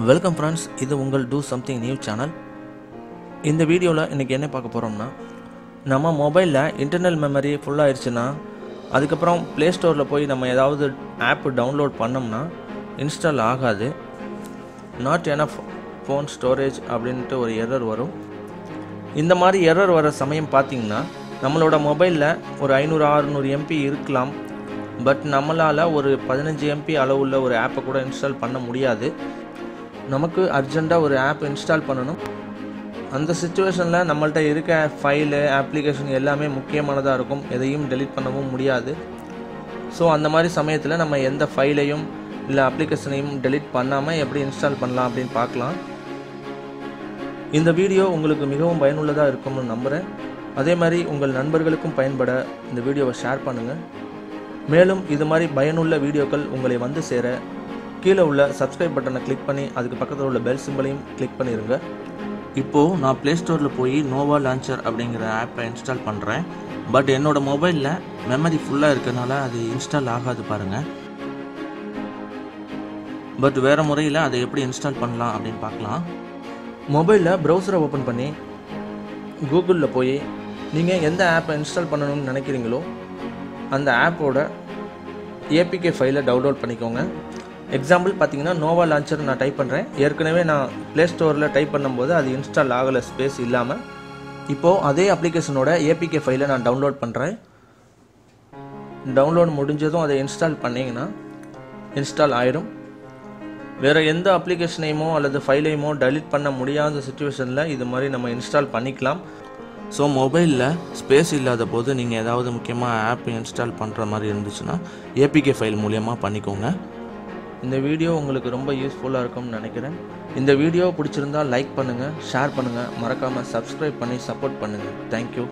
Welcome friends, இது உங்கள் do something new channel. இந்த வீடியோவில் இன்றைக்கி என்ன பார்க்க போகிறோம்னா, நம்ம மொபைலில் இன்டர்னல் மெமரி ஃபுல்லாகிடுச்சுன்னா அதுக்கப்புறம் ப்ளே ஸ்டோரில் போய் நம்ம ஏதாவது ஆப் டவுன்லோட் பண்ணோம்னா இன்ஸ்டால் ஆகாது. நாட் எனஃப் ஃபோன் ஸ்டோரேஜ் அப்படின்ட்டு ஒரு எரர் வரும். இந்த மாதிரி எரர் வர சமயம் பார்த்திங்கன்னா நம்மளோட மொபைலில் ஒரு 500-600 MB இருக்கலாம். பட் நம்மளால் ஒரு 15 MB அளவுள்ள ஒரு ஆப்பை கூட இன்ஸ்டால் பண்ண முடியாது. நமக்கு அர்ஜெண்ட்டாக ஒரு ஆப் இன்ஸ்டால் பண்ணணும். அந்த சிச்சுவேஷனில் நம்மள்ட்ட இருக்க ஃபைலு அப்ளிகேஷன் எல்லாமே முக்கியமானதாக இருக்கும். எதையும் டெலீட் பண்ணவும் முடியாது. ஸோ அந்த மாதிரி சமயத்தில் நம்ம எந்த ஃபைலையும் இல்லை அப்ளிகேஷனையும் டெலீட் பண்ணாமல் எப்படி இன்ஸ்டால் பண்ணலாம் அப்படின்னு பார்க்கலாம். இந்த வீடியோ உங்களுக்கு மிகவும் பயனுள்ளதாக இருக்கும்னு நம்புகிறேன். அதே மாதிரி உங்கள் நண்பர்களுக்கும் பயன்பட இந்த வீடியோவை ஷேர் பண்ணுங்கள். மேலும் இது மாதிரி பயனுள்ள வீடியோக்கள் உங்களை வந்து சேர கீழே உள்ள சப்ஸ்கிரைப் பட்டனை கிளிக் பண்ணி அதுக்கு பக்கத்தில் உள்ள பெல் சிம்பிளையும் கிளிக் பண்ணிடுங்க. இப்போது நான் ப்ளே ஸ்டோரில் போய் நோவா லான்ச்சர் அப்படிங்கிற ஆப்பை இன்ஸ்டால் பண்ணுறேன். பட் என்னோடய மொபைலில் மெமரி ஃபுல்லாக இருக்கிறதுனால அது இன்ஸ்டால் ஆகாது பாருங்கள். பட் வேறு முறையில் அதை எப்படி இன்ஸ்டால் பண்ணலாம் அப்படின்னு பார்க்கலாம். மொபைலில் ப்ரௌசரை ஓப்பன் பண்ணி கூகுளில் போய் நீங்கள் எந்த ஆப்பை இன்ஸ்டால் பண்ணணும்னு நினைக்கிறீங்களோ அந்த ஆப்போட ஏபிகே ஃபைலை டவுன்லோட் பண்ணிக்கோங்க. எக்ஸாம்பிள் பார்த்தீங்கன்னா நோவா லான்ச்சர் நான் டைப் பண்ணுறேன். ஏற்கனவே நான் ப்ளே ஸ்டோரில் டைப் பண்ணும்போது அது இன்ஸ்டால் ஆகலை, ஸ்பேஸ் இல்லாமல். இப்போது அதே அப்ளிகேஷனோட ஏபிகே ஃபைலை நான் டவுன்லோட் பண்ணுறேன். டவுன்லோட் முடிஞ்சதும் அதை இன்ஸ்டால் பண்ணிங்கன்னா இன்ஸ்டால் ஆயிடும். வேறு எந்த அப்ளிகேஷனையுமோ அல்லது ஃபைலையுமோ டெலீட் பண்ண முடியாத சுச்சுவேஷனில் இது மாதிரி நம்ம இன்ஸ்டால் பண்ணிக்கலாம். ஸோ மொபைலில் ஸ்பேஸ் இல்லாத போது நீங்கள் ஏதாவது முக்கியமாக ஆப் இன்ஸ்டால் பண்ணுற மாதிரி இருந்துச்சுன்னா ஏபிகே ஃபைல் மூலியமாக பண்ணிக்கோங்க. இந்த வீடியோ உங்களுக்கு ரொம்ப யூஸ்ஃபுல்லாக இருக்கும்னு நினைக்கிறேன். இந்த வீடியோ பிடிச்சிருந்தால் லைக் பண்ணுங்கள், ஷேர் பண்ணுங்கள், மறக்காமல் சப்ஸ்கிரைப் பண்ணி சப்போர்ட் பண்ணுங்கள். தேங்க்யூ.